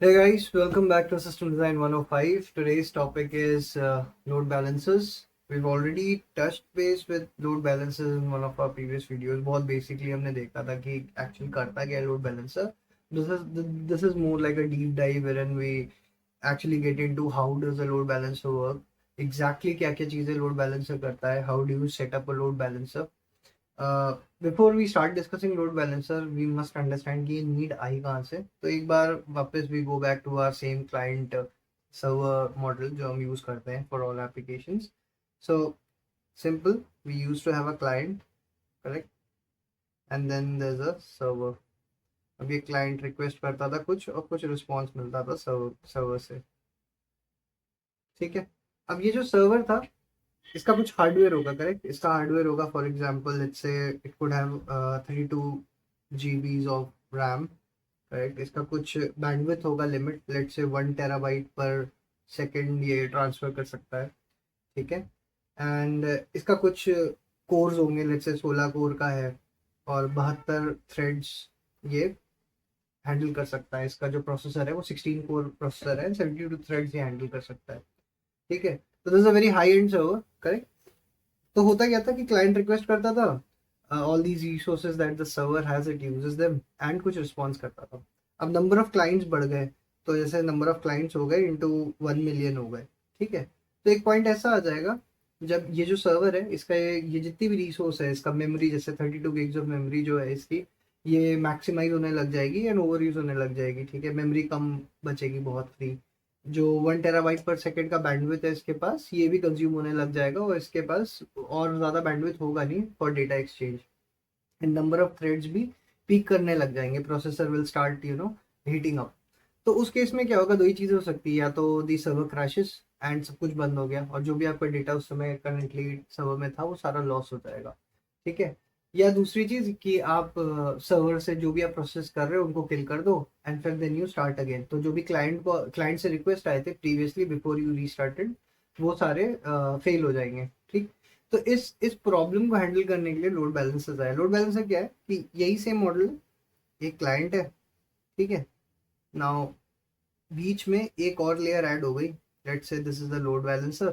Hey guys, welcome back to System Design 105. Today's topic is load balancers. We've already touched base with load balancers in one of our previous videos. बहुत basically हमने देखा था कि actually करता क्या है load balancer. This is more like a deep dive wherein we actually get into how does a load balancer work, exactly क्या क्या चीजें load balancer करता है, how do you set up a load balancer. Before we start discussing load balancer we must understand कि ये need I कहाँ से। तो एक बार वापस we go back to our same client server model जो हम यूज करते हैं for all applications. So simple, we use to have a client, correct, and then there is a server. अब ये क्लाइंट रिक्वेस्ट करता था कुछ और कुछ रिस्पॉन्स मिलता था सर्वर से, ठीक है। अब ये जो सर्वर था इसका कुछ हार्डवेयर होगा, करेक्ट। इसका हार्डवेयर होगा, for example let's say it could have 32 GBs of RAM, correct. इसका कुछ बैंडविड्थ होगा लिमिट, लेट्स से 1 टेराबाइट पर सेकेंड ये ट्रांसफर कर सकता है, ठीक है। एंड इसका कुछ कोर्स होंगे, लेट्स से 16 कोर का है और 72 थ्रेड्स ये हैंडल कर सकता है। इसका जो प्रोसेसर है वो 16 कोर प्रोसेसर है, 72 थ्रेड्स ये हैंडल कर सकता है, ठीक है। तो this is a very high and server, correct. तो होता क्या था कि क्लाइंट रिक्वेस्ट करता था all these resources that the server has, it uses them and कुछ रिस्पॉन्स करता था। अब नंबर ऑफ क्लाइंट्स बढ़ गए, तो जैसे नंबर ऑफ क्लाइंट्स हो गए इंटू 1 मिलियन हो गए, ठीक है। तो एक पॉइंट ऐसा आ जाएगा जब ये जो सर्वर है इसका ये जितनी भी रिसोर्स है, इसका मेमोरी जैसे 32 gigs ऑफ मेमोरी जो है इसकी, ये मैक्सिमाइज होने लग जाएगी एंड ओवर यूज होने लग जाएगी, ठीक है। मेमोरी कम बचेगी बहुत फ्री। जो 1 टेराबाइट पर सेकेंड का बैंडविड्थ है इसके पास, ये भी कंज्यूम होने लग जाएगा और इसके पास और ज़्यादा बैंडविड्थ होगा नहीं for data exchange. And number of threads भी पीक करने लग जाएंगे, processor will start heating up. तो उस केस में क्या होगा, दो ही चीज़ें हो सकती है, या तो दी सर्वर क्रैशेस एंड सब कुछ बंद हो गया और जो भी आपका डेटा उस समय करंटली सर्वर में था वो सारा लॉस हो जाएगा, ठीक है। या दूसरी चीज कि आप सर्वर से जो भी आप प्रोसेस कर रहे हो उनको किल कर दो एंड फिर देन यू स्टार्ट अगेन। तो जो भी क्लाइंट से रिक्वेस्ट आए थे प्रीवियसली बिफोर यू रीस्टार्टेड, वो सारे फेल हो जाएंगे, ठीक। तो इस प्रॉब्लम को हैंडल करने के लिए लोड बैलेंसर आया। लोड बैलेंसर क्या है कि यही सेम मॉडल, एक क्लाइंट है, ठीक है। नाउ बीच में एक और लेयर ऐड हो गई, let's say this is the load balancer,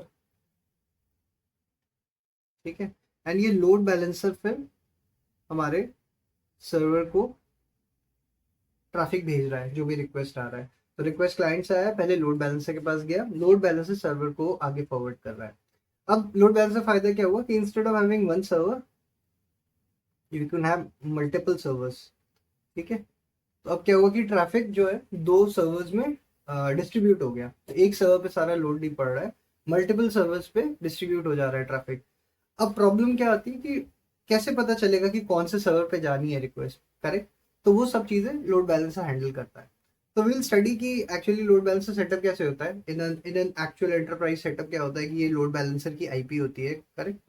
ठीक है। एंड ये लोड बैलेंसर फिर हमारे सर्वर को ट्रैफिक भेज रहा है, जो भी रिक्वेस्ट आ रहा है। तो रिक्वेस्ट क्लाइंट से आया, पहले लोड बैलेंसर के पास गया, लोड बैलेंसर सर्वर को आगे फॉरवर्ड कर रहा है। अब लोड बैलेंसर फायदा क्या हुआ कि instead of having one server you can have multiple servers, ठीक है। तो अब क्या हुआ कि ट्रैफिक जो है दो सर्वर्स में डिस्ट्रीब्यूट हो गया। तो एक सर्वर पे सारा लोड नहीं पड़ रहा है, मल्टीपल सर्वर्स पे डिस्ट्रीब्यूट हो जा रहा है ट्रैफिक। अब प्रॉब्लम क्या आती है कि कैसे पता चलेगा कि कौन से सर्वर पे जानी है रिक्वेस्ट, करेक्ट। तो वो सब चीजें लोड बैलेंसर हैंडल करता है। तो विल स्टडी कि एक्चुअली लोड बैलेंसर सेटअप कैसे होता है in an actual enterprise setup. क्या होता है कि ये लोड बैलेंसर की आईपी होती है, करेक्ट।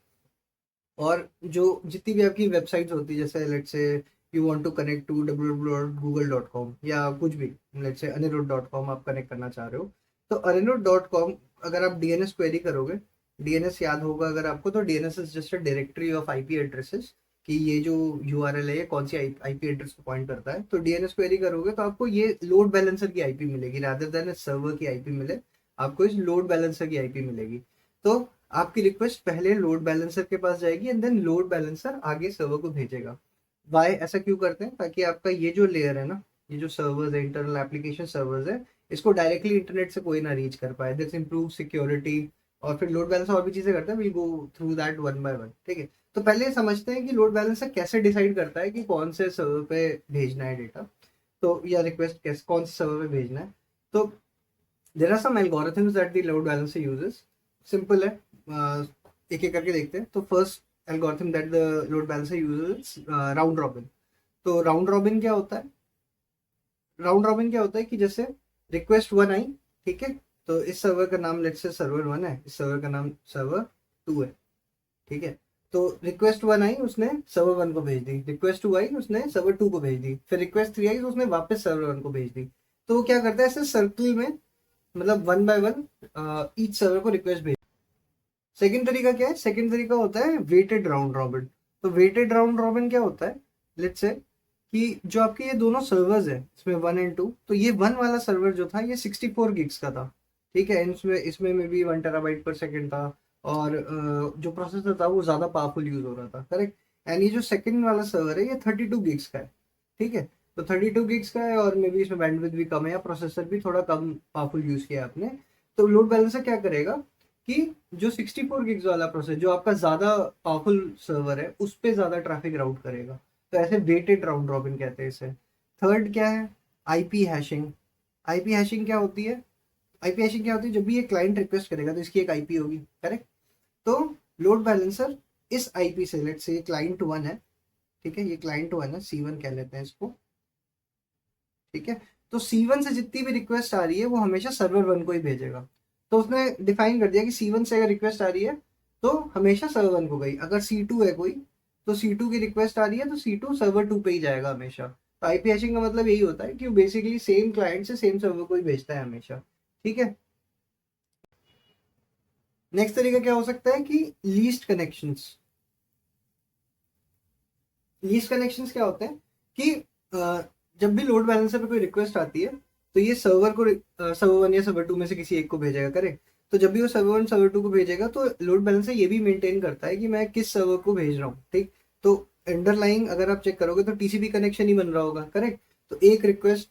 और जो जितनी भी आपकी वेबसाइट्स होती है, जैसे let's say you want to connect to www.google.com या कुछ भी, लेट्स से anirudh.com आप कनेक्ट करना चाह रहे हो, तो anirudh.com अगर आप डीएनएस क्वेरी करोगे, डीएनएस याद होगा अगर आपको, तो DNS is just a directory of IP addresses, कि ये जो यूआरएल है ये कौन सी आईपी एड्रेस को पॉइंट करता है। तो डीएनएस क्वेरी करोगे तो आपको ये लोड बैलेंसर की आईपी मिलेगी, रादर देन सर्वर की आईपी मिले, आपको इस लोड बैलेंसर की आईपी मिलेगी। तो आपकी रिक्वेस्ट पहले लोड बैलेंसर के पास जाएगी एंड देन लोड बैलेंसर आगे सर्वर को भेजेगा। वाई ऐसा क्यों करते हैं, ताकि आपका ये जो लेयर है ना, ये जो सर्वर्स है, इंटरनल एप्लीकेशन सर्वर्स है, इसको डायरेक्टली इंटरनेट से कोई ना रीच कर पाए। This improve security. और फिर लोड बैलेंसर और भी चीजें करता है, will go through that one by one, ठीक है। तो पहले समझते हैं कि लोड बैलेंसर कैसे डिसाइड करता है कि कौन से सर्वर पे भेजना है डेटा, तो या रिक्वेस्ट कैसे कौन से सर्वर पे भेजना है। तो there are some algorithms that the load balancer uses. Simple है, एक एक करके देखते हैं। तो first algorithm that the load balancer uses, round robin. तो राउंड रॉबिन क्या होता है, राउंड रॉबिन क्या होता है कि जैसे रिक्वेस्ट वन आई, ठीक है। तो इस सर्वर का नाम लेट्स से सर्वर वन है, इस सर्वर का नाम सर्वर टू है, ठीक है। तो रिक्वेस्ट वन आई, उसने सर्वर वन को भेज दी, रिक्वेस्ट टू आई उसने सर्वर टू को भेज दी, फिर रिक्वेस्ट थ्री आई तो उसने वापस सर्वर वन को भेज दी। तो वो क्या करता है ऐसे सर्कल में, मतलब one by one each server को रिक्वेस्ट भेज। सेकंड तरीका क्या है, सेकंड तरीका होता है वेटेड राउंड रॉबिन। तो वेटेड राउंड रॉबिन क्या होता है, लेट्स से कि जो आपके ये दोनों सर्वर्स है इसमें 1 और 2, तो ये 1 वाला सर्वर जो था ये 64 गिग्स का था, ठीक है। इसमें इसमें में भी 1 TB पर सेकेंड था, और जो प्रोसेसर था वो ज़्यादा पावरफुल यूज़ हो रहा था, करेक्ट। एंड ये जो सेकंड वाला सर्वर है ये 32 गिग्स का है, ठीक है। तो 32 गिग्स का है, और मे बी इसमें बैंडविड्थ भी कम है, या प्रोसेसर भी थोड़ा कम पावरफुल यूज़ किया है आपने। तो लोड बैलेंसर क्या करेगा कि जो 64 गिग्स वाला प्रोसेसर, जो आपका ज़्यादा पावरफुल सर्वर है, उस पर ज़्यादा ट्रैफिक राउट करेगा। तो ऐसे वेटेड राउंड रॉबिन कहते हैं इसे। थर्ड क्या है, आईपी हैशिंग। आईपी हैशिंग क्या होती है? आईपी हैशिंग क्या होती है, जब भी ये क्लाइंट रिक्वेस्ट करेगा तो इसकी एक आईपी होगी, करेक्ट। तो लोड बैलेंसर इस आईपी से, लेट्स से क्लाइंट 1 है, ठीक है, ये क्लाइंट 1 है, C1 कह लेते हैं इसको, ठीक है। तो C1 से जितनी भी रिक्वेस्ट आ रही है वो हमेशा सर्वर 1 को ही भेजेगा। तो उसने डिफाइन कर दिया कि C1 से अगर रिक्वेस्ट आ रही है तो हमेशा सर्वर 1 को गई। अगर C2 है कोई, तो C2 की रिक्वेस्ट आ रही है तो C2 सर्वर 2 पे ही जाएगा हमेशा। तो आईपी हैशिंग का मतलब यही होता है कि बेसिकली सेम क्लाइंट से सेम सर्वर को ही भेजता है हमेशा, ठीक है। नेक्स्ट तरीका क्या हो सकता है कि लीस्ट कनेक्शंस। लीस्ट कनेक्शंस क्या होते हैं कि जब भी लोड बैलेंसर पे कोई रिक्वेस्ट आती है तो ये सर्वर को, सर्वर 1 या सर्वर 2 में से किसी एक को भेजेगा, करेक्ट। तो जब भी वो सर्वर 1 सर्वर 2 को भेजेगा तो लोड बैलेंसर ये भी मेंटेन करता है कि मैं किस सर्वर को भेज रहा हूँ, ठीक। तो अंडरलाइंग अगर आप चेक करोगे तो टीसीपी कनेक्शन ही बन रहा होगा, करेक्ट। तो एक रिक्वेस्ट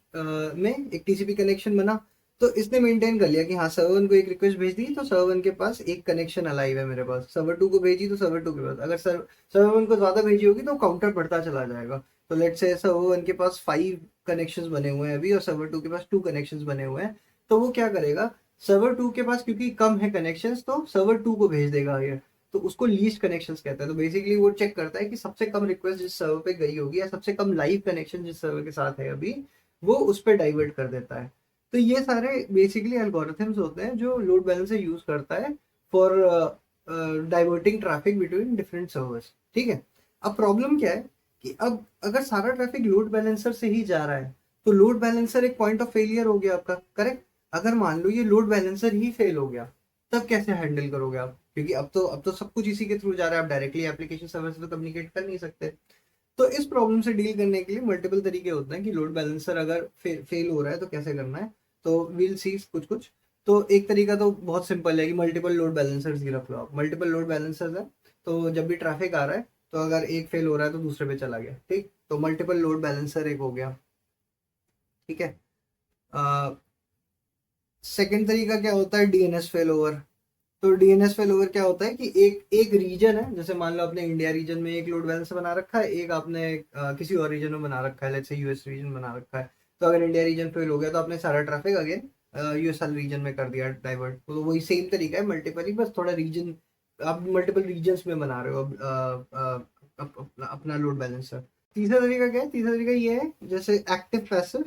में एक टीसीपी कनेक्शन बना, तो इसने मेंटेन कर लिया कि हाँ सर्वर 1 को एक रिक्वेस्ट भेज दी तो सर्वर 1 के पास एक कनेक्शन अलाइव है मेरे पास, सर्वर 2 को भेजी तो सर्वर 2 के पास, अगर सर्वर 1 को ज्यादा भेजी होगी तो काउंटर बढ़ता चला जाएगा। तो लेट्स से सर्वर 1 के पास 5 कनेक्शंस बने हुए हैं अभी, और सर्वर 2 के पास 2 कनेक्शंस बने हुए हैं। तो वो क्या करेगा, सर्वर 2 के पास क्योंकि कम है कनेक्शंस तो सर्वर 2 को भेज देगा ये। तो उसको लीस्ट कनेक्शंस कहता है। तो बेसिकली वो चेक करता है कि सबसे कम रिक्वेस्ट जिस सर्वर पे गई होगी, या सबसे कम लाइव कनेक्शन जिस सर्वर के साथ है अभी, वो उस पर डाइवर्ट कर देता है। तो ये सारे बेसिकली एल्गोरिथम्स होते हैं जो लोड बैलेंसर यूज करता है for diverting traffic between different servers, ठीक है। अब प्रॉब्लम क्या है कि अब अगर सारा ट्रैफिक लोड बैलेंसर से ही जा रहा है तो लोड बैलेंसर एक पॉइंट ऑफ फेलियर हो गया आपका, करेक्ट। अगर मान लो ये लोड बैलेंसर ही फेल हो गया, तब कैसे हैंडल करोगे आप? क्योंकि अब तो सब कुछ इसी के थ्रू जा रहा है, आप डायरेक्टली एप्लीकेशन सर्वर से तो कम्युनिकेट कर नहीं सकते। तो इस प्रॉब्लम से डील करने के लिए मल्टीपल तरीके होते हैं कि लोड बैलेंसर अगर फेल हो रहा है तो कैसे करना है। तो वील सी कुछ कुछ। तो एक तरीका तो बहुत सिंपल है कि मल्टीपल लोड बैलेंसर्स ही रख लो आप। मल्टीपल लोड बैलेंसर्स है तो जब भी ट्रैफिक आ रहा है तो अगर एक फेल हो रहा है तो दूसरे पे चला गया, ठीक। तो मल्टीपल लोड बैलेंसर एक हो गया, ठीक है। सेकेंड तरीका क्या होता है, डीएनएस फेल ओवर। तो डीएनएस फेल ओवर क्या होता है कि एक एक रीजन है, जैसे मान लो आपने इंडिया रीजन में एक लोड बैलेंसर बना रखा है, एक आपने किसी और रीजन में बना रखा है, लेट्स से यूएस रीजन बना रखा है। तो अगर इंडिया रीजन फेल हो गया तो आपने सारा ट्रैफिक अगेन यूएस रीजन में कर दिया डाइवर्ट। तो वही सेम तरीका है मल्टीपल ही, बस थोड़ा रीजन आप मल्टीपल रीजन्स में बना रहे हो अब अपना लोड बैलेंसर। तीसरा तरीका क्या है? तीसरा तरीका ये है जैसे एक्टिव पैसिव।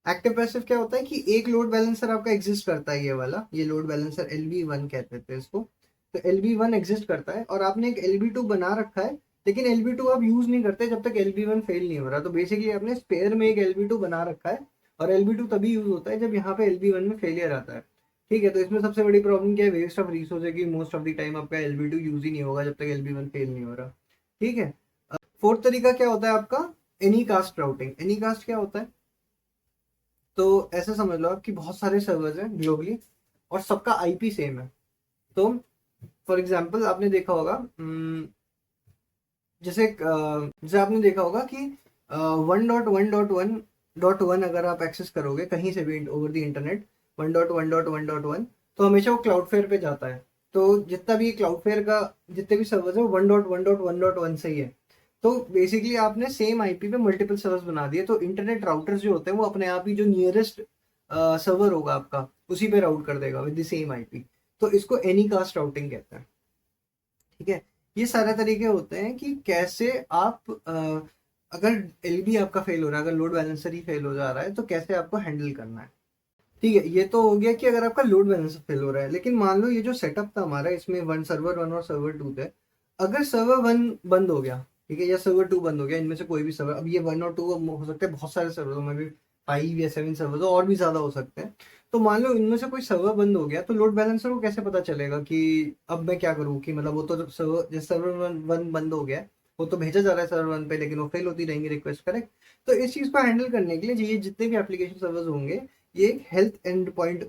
एक्टिव पैसिव क्या होता है कि एक लोड बैलेंसर आपका एग्जिस्ट करता है, ये वाला, ये लोड बैलेंसर LB1 कहते थे इसको। तो LB1 एग्जिस्ट करता है और आपने एक LB2 बना रखा है, लेकिन LB2 आप यूज नहीं करते जब तक LB1 फेल नहीं हो रहा। तो बेसिकली आपने स्पेयर में एक LB2 बना रखा है, और LB2 तभी यूज होता है जब यहाँ पे LB1 में फेलियर आता है, ठीक है। तो इसमें सबसे बड़ी प्रॉब्लम क्या है, वेस्ट ऑफ रिसोर्स है कि मोस्ट ऑफ द टाइम आपका LB2 यूज ही नहीं होगा जब तक LB1 फेल नहीं हो रहा, ठीक है। फोर्थ तरीका क्या होता है आपका, any caste routing. Any caste क्या होता है? तो ऐसे समझ लो आप कि बहुत सारे सर्वर्स हैं ग्लोबली और सबका आईपी सेम है। तो फॉर एग्जांपल आपने देखा होगा जैसे आपने देखा होगा कि 1.1.1.1 अगर आप एक्सेस करोगे कहीं से भी ओवर द इंटरनेट, 1.1.1.1, तो हमेशा वो क्लाउडफेयर पे जाता है। तो जितना भी क्लाउडफेयर का जितने भी सर्वर्स है वो 1.1.1.1 से ही है। तो बेसिकली आपने सेम आईपी पे मल्टीपल सर्वर्स बना दिए, तो इंटरनेट राउटर्स जो होते हैं वो अपने आप ही जो नियरेस्ट सर्वर होगा आपका उसी पे राउट कर देगा विद द सेम आईपी। तो इसको एनी कास्ट राउटिंग कहते हैं, ठीक है। ये सारे तरीके होते हैं कि कैसे आप अगर एलबी आपका फेल हो रहा है, अगर लोड बैलेंसर ही फेल हो जा रहा है तो कैसे आपको हैंडल करना है, ठीक है। ये तो हो गया कि अगर आपका लोड बैलेंसर फेल हो रहा है। लेकिन मान लो ये जो सेटअप था हमारा, इसमें वन सर्वर 1 और सर्वर 2 थे। अगर सर्वर 1 बंद हो गया, ठीक है, या सर्वर 2 बंद हो गया, इनमें से कोई भी सर्वर, अब ये 1 और 2 हो सकते हैं बहुत सारे सर्वर में भी, 5 या 7 सर्वर और भी ज्यादा हो सकते हैं। तो मान लो इनमें से कोई सर्वर बंद हो गया तो लोड बैलेंसर को कैसे पता चलेगा कि अब मैं क्या करूँ, कि मतलब वो तो सर्वर जिस सर्वर 1 बंद हो गया वो तो भेजा जा रहा है सर्वर 1 पे, लेकिन वो फेल होती रहेंगी रिक्वेस्ट, करेक्ट। तो इस चीज को हैंडल करने के लिए ये जितने भी एप्लीकेशन सर्वर्स होंगे, ये एक हेल्थ एंड पॉइंट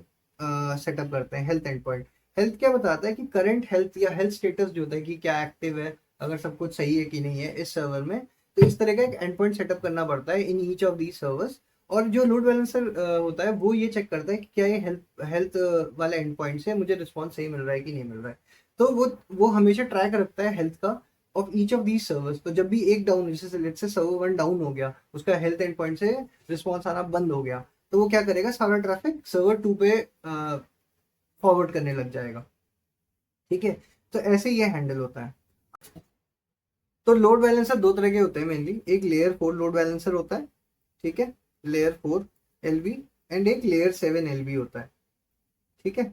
सेटअप करते हैं। हेल्थ एंड पॉइंट, हेल्थ क्या बताता है कि करंट हेल्थ या हेल्थ स्टेटस जो होता है कि क्या एक्टिव है, अगर सब कुछ सही है कि नहीं है इस सर्वर में। तो इस तरह का एक एंड पॉइंट सेटअप करना पड़ता है in each of these servers. और जो लोड बैलेंसर होता है वो ये चेक करता है कि क्या ये हेल्थ हेल्थ वाले एंड पॉइंट से मुझे रिस्पॉन्स सही मिल रहा है कि नहीं मिल रहा है। तो वो हमेशा ट्रैक रखता है हेल्थ का of each of these servers. तो जब भी एक डाउन, जैसे लेट्स से सर्वर 1 डाउन हो गया, उसका हेल्थ एंड पॉइंट से रिस्पॉन्स आना बंद हो गया, तो वो क्या करेगा, सारा ट्रैफिक सर्वर 2 पे फॉरवर्ड करने लग जाएगा। ठीक है, तो ऐसे ये हैंडल होता है। तो लोड बैलेंसर दो तरह के होते हैं मेनली, एक लेयर 4 लोड बैलेंसर होता है, ठीक है, लेयर 4 एलबी, एंड एक लेयर 7 एलबी होता है। ठीक है,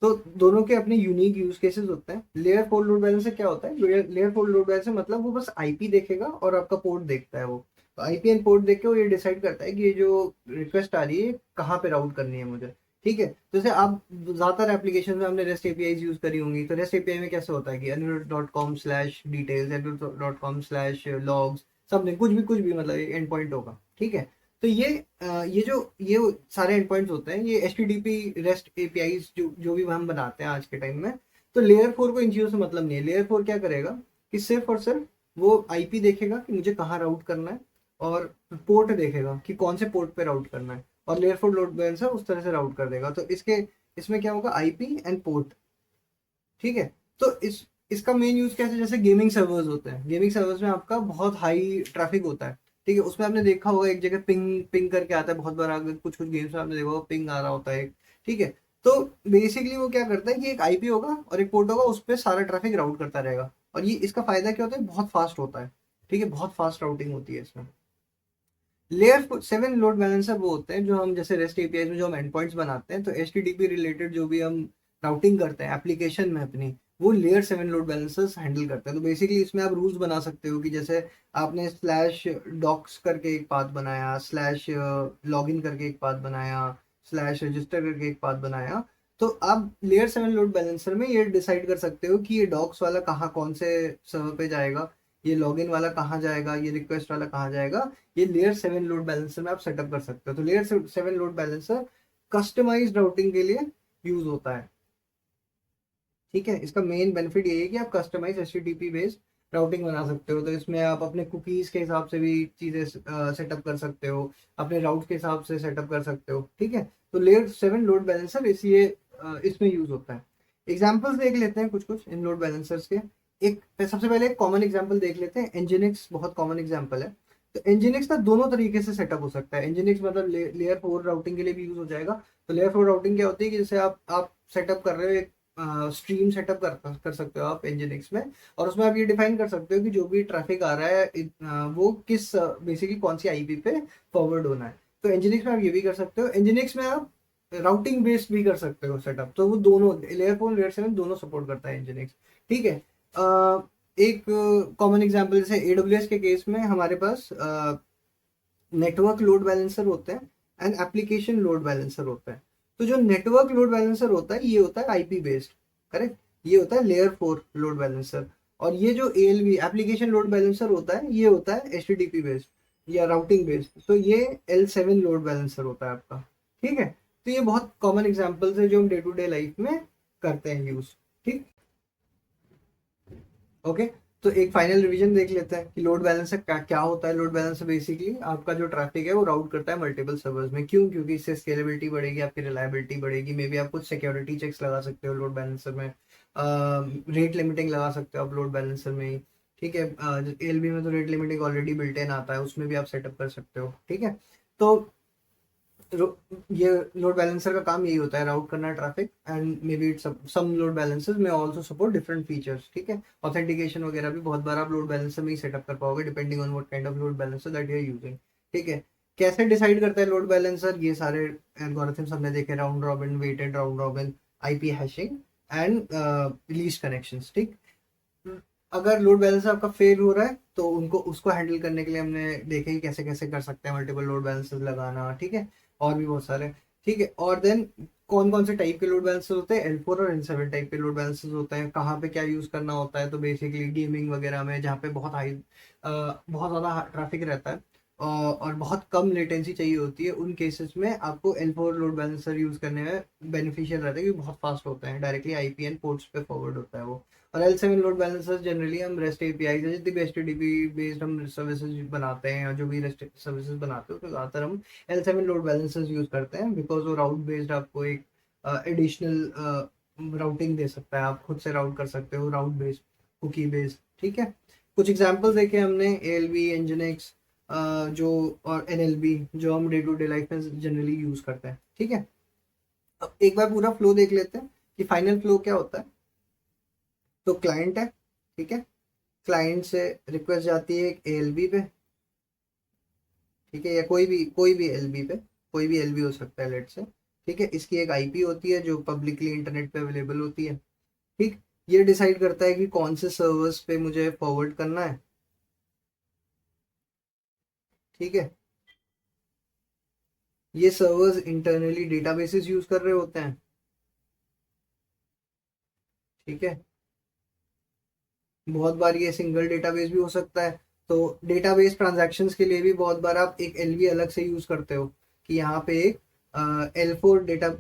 तो दोनों के अपने यूनिक यूज केसेस होते हैं। लेयर 4 लोड बैलेंसर क्या होता है, लेयर 4 लोड बैलेंसर मतलब वो बस आईपी देखेगा और आपका पोर्ट देखता है। वो तो आईपी एंड पोर्ट देख के वो ये डिसाइड करता है कि ये जो रिक्वेस्ट आ रही है कहाँ पे राउट करनी है मुझे। ठीक है, जैसे आप ज्यादातर एप्लीकेशन में हमने रेस्ट एपीआई यूज करी होंगी, तो रेस्ट एपीआई में कैसे होता है कि anirudh.com/details, anirudh.com/logs, समथिंग, कुछ भी मतलब एंड पॉइंट होगा। ठीक है, तो ये सारे एंड पॉइंट्स होते हैं, ये एचटीटीपी रेस्ट एपीआई जो भी हम बनाते हैं आज के टाइम में। तो लेयर 4 को इन चीजों से मतलब नहीं है। लेयर 4 क्या करेगा कि सिर्फ और सिर्फ वो आईपी देखेगा कि मुझे कहाँ राउट करना है, और पोर्ट देखेगा कि कौन से पोर्ट पे राउट करना है, और लेयर 4 लोड बैलेंसर उस तरह से राउट कर देगा। तो इसमें क्या होगा, आईपी एंड पोर्ट। ठीक है, तो इसका मेन यूज कैसे, जैसे गेमिंग सर्वर्स होते हैं, गेमिंग सर्वर्स में आपका बहुत हाई ट्रैफिक होता है। ठीक है, उसमें आपने देखा होगा एक जगह पिंग पिंग करके आता है बहुत बार, अगर कुछ कुछ गेम्स में आपने देखा होगा पिंग आ रहा होता है। ठीक है, तो बेसिकली वो क्या करता है कि एक आईपी होगा और एक पोर्ट होगा, उस पर सारा ट्रैफिक राउट करता रहेगा। और ये इसका फायदा क्या होता है, बहुत फास्ट होता है। ठीक है, बहुत फास्ट राउटिंग होती है इसमें। लेयर 7 लोड बैलेंसर वो होते हैं जो हम जैसे रेस्ट एपीआई में जो हम एंड पॉइंट्स बनाते हैं, तो एचटीटीपी रिलेटेड जो भी हम राउटिंग करते हैं एप्लीकेशन में अपनी, वो लेयर 7 लोड बैलेंसर्स हैंडल करते हैं। तो बेसिकली इसमें आप रूल्स बना सकते हो कि जैसे आपने स्लैश डॉक्स करके एक पाथ बनाया, स्लैश लॉगिन करके एक पाथ बनाया, स्लैश रजिस्टर करके एक पाथ बनाया। तो आप लेयर 7 लोड बैलेंसर में ये डिसाइड कर सकते हो कि ये डॉक्स वाला कहाँ कौन से सर्वर पे जाएगा, ये लॉगिन वाला कहाँ जाएगा, ये रिक्वेस्ट वाला कहाँ जाएगा। ये लेयर 7 लोड बैलेंसर में आप सेटअप कर सकते हो। तो layer 7 load balancer customized routing के लिए यूज होता है। ठीक है, इसका मेन बेनिफिट ये है कि आप कस्टमाइज एचटीटीपी बेस्ड राउटिंग बना सकते हो। तो इसमें आप अपने कुकीज के हिसाब से भी चीजें सेटअप कर सकते हो, अपने राउट के हिसाब से सेटअप कर सकते हो। ठीक है, तो लेयर 7 लोड बैलेंसर इसलिए इसमें यूज होता है। एग्जाम्पल्स देख लेते हैं कुछ कुछ इन लोड बैलेंसर्स के। एक सबसे पहले एक कॉमन एग्जाम्पल देख लेते हैं, एनजिनिक्स बहुत कॉमन एग्जाम्पल है। तो एनजिनिक्स का दोनों तरीके से सेटअप हो सकता है। एनजिनिक्स मतलब लेयर 4 राउटिंग के लिए भी यूज हो जाएगा। तो लेयर 4 राउटिंग क्या होती है कि जैसे आप सेटअप कर रहे हो, एक स्ट्रीम सेटअप कर सकते हो आप एनजिनिक्स में, और उसमें आप ये डिफाइन कर सकते हो कि जो भी ट्रैफिक आ रहा है वो किस बेसिकली कौन सी आईपी पे फॉरवर्ड होना है। तो एनजिनिक्स में आप ये भी कर सकते हो। एनजिनिक्स में आप राउटिंग बेस्ड भी कर सकते हो सेटअप। तो वो दोनों लेयर 4 लेयर 7 दोनों सपोर्ट करता है एनजिनिक्स। ठीक है, एक कॉमन एग्जांपल जैसे एडब्ल्यूएस के केस में हमारे पास नेटवर्क लोड बैलेंसर होते हैं एंड एप्लीकेशन लोड बैलेंसर होता है। तो जो नेटवर्क लोड बैलेंसर होता है ये होता है आईपी बेस्ड, करेक्ट, ये होता है लेयर 4 लोड बैलेंसर। और ये जो एएलबी एप्लीकेशन लोड बैलेंसर होता है ये होता है एचटीटीपी बेस्ड या राउटिंग बेस्ड। तो ये L7 लोड बैलेंसर होता है आपका। ठीक है, तो ये बहुत कॉमन एग्जांपल्स है जो हम डे टू डे लाइफ में करते हैं यूज। ठीक, ओके। तो एक फाइनल रिवीजन देख लेते हैं कि लोड बैलेंसर क्या क्या होता है। लोड बैलेंसर बेसिकली आपका जो ट्रैफिक है वो राउट करता है मल्टीपल सर्वर्स में। क्यों? क्योंकि इससे स्केलेबिलिटी बढ़ेगी, आपकी रिलायबिलिटी बढ़ेगी। मे बी आप कुछ सिक्योरिटी चेक्स लगा सकते हो लोड बैलेंसर में, रेट लिमिटिंग लगा सकते हो आप लोड बैलेंसर में ही। ठीक है, एलबी में तो rate limiting already built in आता है, उसमें भी आप सेटअप कर सकते हो। ठीक है, तो ये लोड बैलेंसर का काम यही होता है, राउट करना traffic. And may be some load balancers में आल्सो सपोर्ट डिफरेंट फीचर्स। ठीक है, ऑथेंटिकेशन वगैरह भी बहुत बार आप लोड बैलेंसर में ही सेटअप कर पाओगे depending on what kind of load balancer that you are using. ठीक है, कैसे डिसाइड करता है लोड बैलेंसर, ये सारे एल्गोरिथम्स हमने देखे, round robin, weighted round robin, IP hashing and least connections. ठीक, अगर लोड बैलेंसर आपका फेल हो रहा है तो उनको उसको हैंडल करने के लिए हमने देखे कि कैसे कैसे कर सकते हैं मल्टीपल लोड बैलेंसर्स लगाना। ठीक है, और भी बहुत सारे। ठीक है, और देन कौन कौन से टाइप के लोड बैलेंसर होते हैं, L4 और L7 टाइप के लोड बैलेंसर्स होते हैं, कहाँ पे क्या यूज़ करना होता है। तो बेसिकली गेमिंग वगैरह में जहाँ पे बहुत ज़्यादा ट्रैफिक रहता है और बहुत कम लेटेंसी चाहिए होती है, उन केसेस में आपको L4 लोड बैलेंसर यूज़ करने में बेनिफिशियल रहता है, क्योंकि बहुत फास्ट होता है, डायरेक्टली आईपीएन पोर्ट्स पे फॉरवर्ड होता है वो। और L7 लोड बैलेंसर जनरली हम रेस्ट एपीआई से जितनी भी एचटीटीपी बेस्ड हम सर्विसेज बनाते हैं, या जो भी रेस्ट सर्विसेज बनाते हो, तो ज़्यादातर हम L7 लोड बैलेंसर्स यूज़ करते हैं, बिकॉज वो राउट बेस्ड आपको एक एडिशनल राउटिंग दे सकता है, आप खुद से राउट कर सकते हो, राउट बेस्ड, कुकी बेस्ड। ठीक है, कुछ एग्जांपल्स देखे हमने, एएलबी, एनजिनिक्स, जो और एनएलबी, जो हम डे टू डे लाइफ में जनरली यूज करते हैं। ठीक है, अब एक बार पूरा फ्लो देख लेते हैं कि फाइनल फ्लो क्या होता है। तो क्लाइंट है, ठीक है, क्लाइंट से रिक्वेस्ट जाती है एक एएलबी पे, ठीक है, या कोई भी एलबी पे, कोई भी एलबी हो सकता है लेट से। ठीक है, इसकी एक आईपी होती है जो पब्लिकली इंटरनेट पे अवेलेबल होती है। ठीक, ये डिसाइड करता है कि कौन से सर्वर्स पे मुझे फॉरवर्ड करना है। ठीक है, ये सर्वर्स इंटरनली डेटाबेसेस यूज कर रहे होते हैं। ठीक है, बहुत बार ये सिंगल डेटाबेस भी हो सकता है। तो डेटाबेस ट्रांजैक्शंस के लिए भी बहुत बार आप एक एलवी अलग से यूज करते हो, कि यहाँ पे एक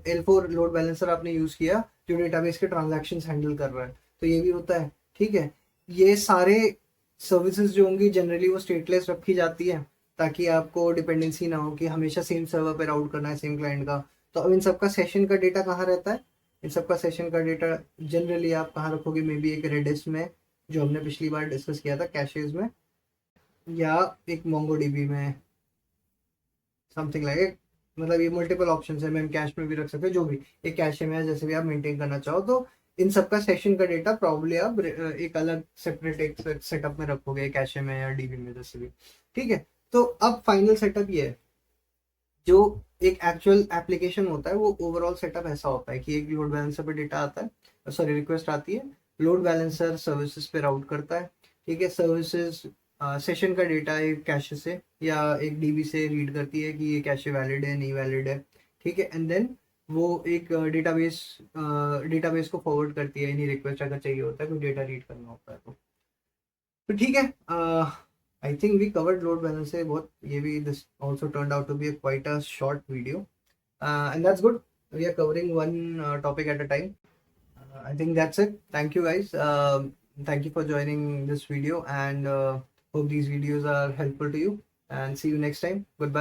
L4 लोड बैलेंसर आपने यूज किया जो डेटाबेस के ट्रांजैक्शंस हैंडल कर रहा है, तो ये भी होता है। ठीक है, ये सारे सर्विसेज जो होंगी जनरली वो स्टेटलेस रखी जाती है, ताकि आपको डिपेंडेंसी ना हो कि हमेशा सेम सर्वर पे राउट करना है सेम क्लाइंट का। तो अब इन सबका सेशन का डेटा कहाँ रहता है, इन सबका सेशन का डेटा जनरली आप कहाँ रखोगे, मे बी एक रेडिस में, जो हमने पिछली बार डिस्कस किया था, कैशेज में, या एक मोंगोडीबी में, समथिंग लाइक। मतलब ये मल्टीपल ऑप्शन है, मैम कैश में भी रख सकते हो, जो भी एक कैश में है, जैसे भी आप मेंटेन करना चाहो। तो इन सबका सेशन का डेटा प्रॉब्ली आप एक अलग सेपरेट एक सेटअप में रखोगे, कैशे में या डीबी में, जैसे भी। ठीक है, तो अब फाइनल सेटअप ये है, जो एक एक्चुअल एप्लीकेशन होता है, वो ओवरऑल सेटअप ऐसा होता है कि एक लोड बैलेंसर पे डेटा आता है, सॉरी रिक्वेस्ट आती है, लोड बैलेंसर सर्विसेज पे राउट करता है। ठीक है, सर्विसेज सेशन का डेटा एक कैशे से या एक डीबी से रीड करती है कि ये कैशे वैलिड है नहीं वैलिड है। ठीक है, एंड देन वो एक डेटाबेस को फॉरवर्ड करती है, इन्हीं रिक्वेस्ट अगर चाहिए होता है, कोई डेटा रीड करना होता है तो ठीक है। I think we covered load balancer बहुत, ये भी this also turned out to be quite a short video, and that's good. We are covering one topic at a time. I think that's it. Thank you guys. Thank you for joining this video, and hope these videos are helpful to you, and see you next time. Goodbye.